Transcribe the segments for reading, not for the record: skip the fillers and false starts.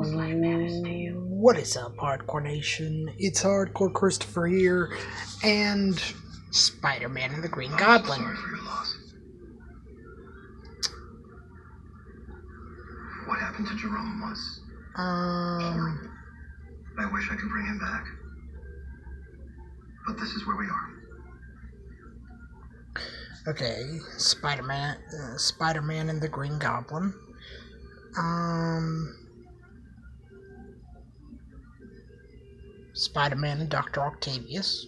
What is up, Hardcore Nation? It's Hardcore Christopher here, and Spider-Man and the Green Goblin. Sorry for your loss. What happened to Jerome was horrible. I wish I could bring him back, but this is where we are. Okay, Spider-Man and the Green Goblin. Spider-Man and Dr. Octavius.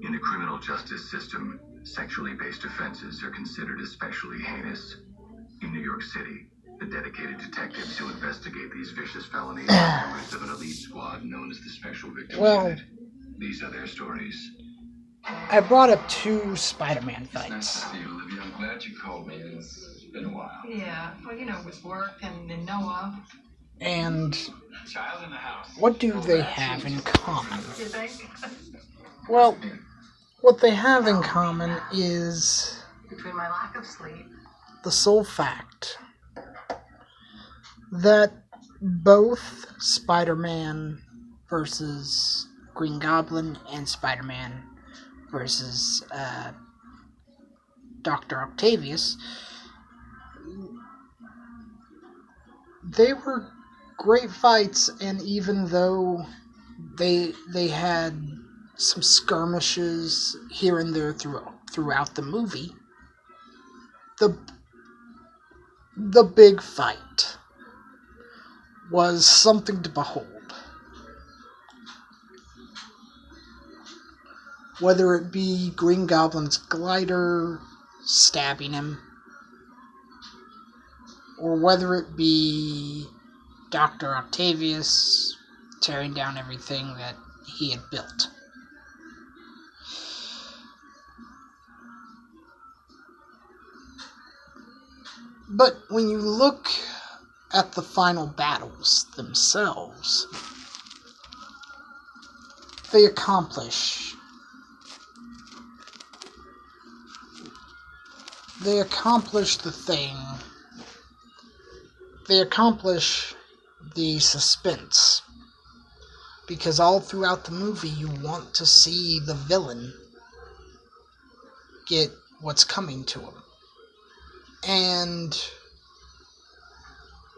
In the criminal justice system, sexually based offenses are considered especially heinous. In New York City, the dedicated detectives who investigate these vicious felonies are members of an elite squad known as the Special Victims Unit. These are their stories. I brought up two Spider-Man fights. Nice to see you, Olivia. I'm glad you called me. It's been a while. Yeah, well, you know, with work and Noah. And Child in the house. what do they have in common? You think? Well, what they have in common is Between my lack of sleep. the sole fact that both Spider-Man versus Green Goblin and Spider-Man versus Dr. Octavius, they were great fights, and even though they had some skirmishes here and there throughout the movie, the big fight was something to behold. Whether it be Green Goblin's glider stabbing him, or whether it be Dr. Octavius tearing down everything that he had built. But when you look at the final battles themselves, they accomplish the thing. They accomplish the suspense. Because all throughout the movie you want to see the villain get what's coming to him. And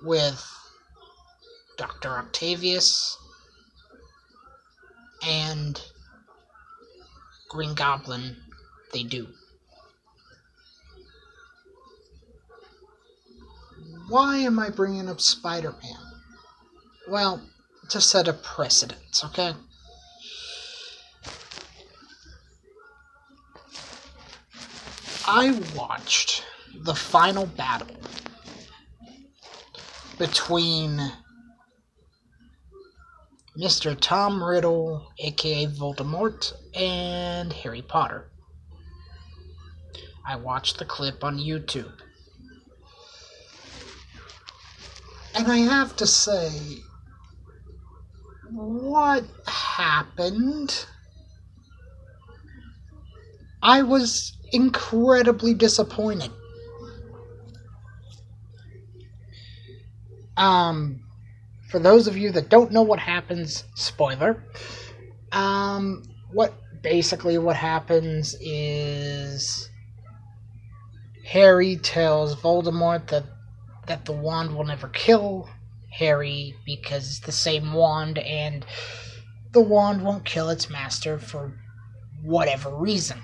with Dr. Octavius and Green Goblin, they do. Why am I bringing up Spider-Man? Well, to set a precedent, okay? I watched the final battle between Mr. Tom Riddle, aka Voldemort, and Harry Potter. I watched the clip on YouTube. And I have to say, what happened? I was incredibly disappointed. For those of you that don't know what happens, spoiler. What happens is Harry tells Voldemort that the wand will never kill Harry because it's the same wand, and the wand won't kill its master for whatever reason.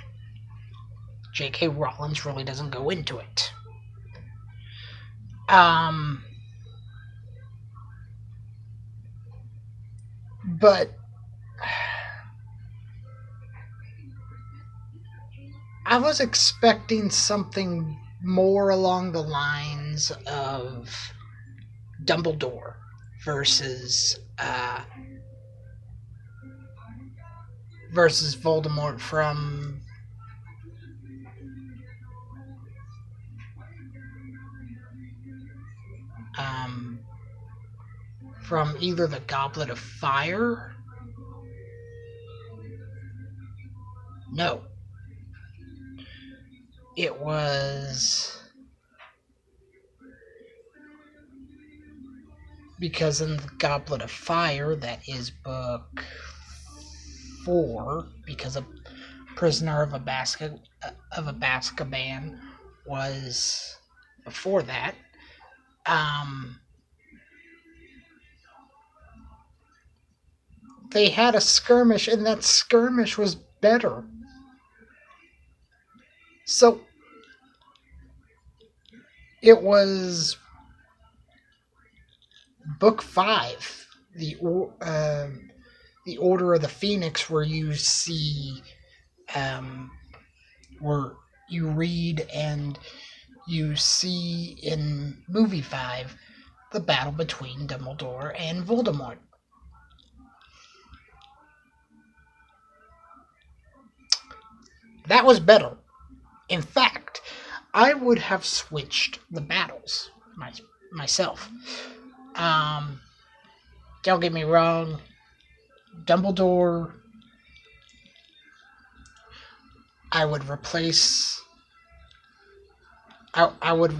J.K. Rowling really doesn't go into it. But I was expecting something more along the lines of Dumbledore versus Voldemort from either the Goblet of Fire. No. it was because in the Goblet of Fire, that is book 4, because a prisoner of Azkaban was before that. They had a skirmish, and that skirmish was better. So it was book 5, the Order of the Phoenix, where you see, where you read and you see in movie 5 the battle between Dumbledore and Voldemort. That was better. In fact, I would have switched the battles myself. Don't get me wrong, Dumbledore, I would replace. I would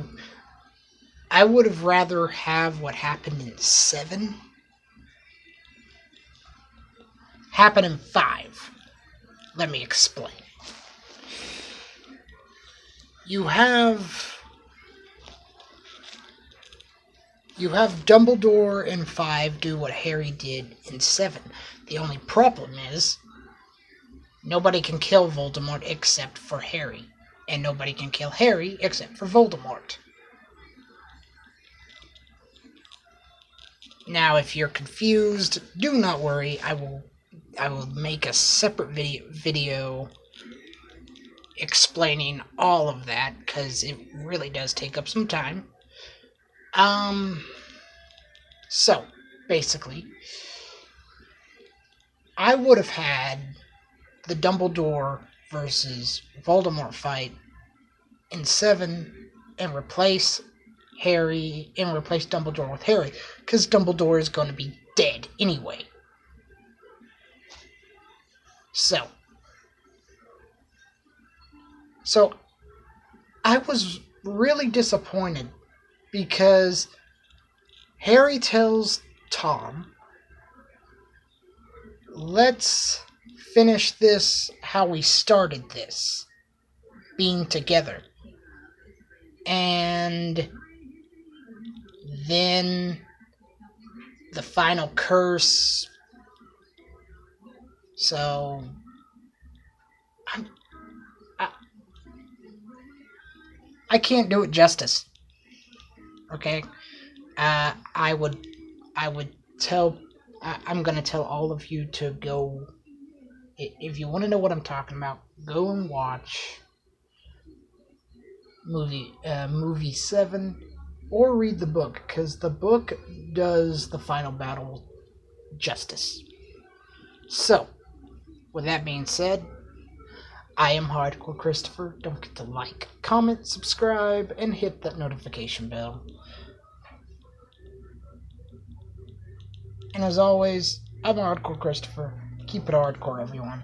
have rather have what happened in 7 happen in 5. Let me explain. You have Dumbledore in 5 do what Harry did in 7. The only problem is nobody can kill Voldemort except for Harry, and nobody can kill Harry except for Voldemort. Now, if you're confused, do not worry. I will make a separate video explaining all of that, because it really does take up some time. So, basically, I would have had the Dumbledore versus Voldemort fight in 7 and replace Dumbledore with Harry, because Dumbledore is going to be dead anyway. So I was really disappointed, because Harry tells Tom, let's finish this how we started this, being together. And then the final curse. So I can't do it justice. Okay? I'm gonna tell all of you to go, if you want to know what I'm talking about, go and watch movie 7, or read the book, because the book does the final battle justice. So, with that being said, I am Hardcore Christopher. Don't forget to like, comment, subscribe, and hit that notification bell. And as always, I'm Hardcore Christopher. Keep it hardcore, everyone.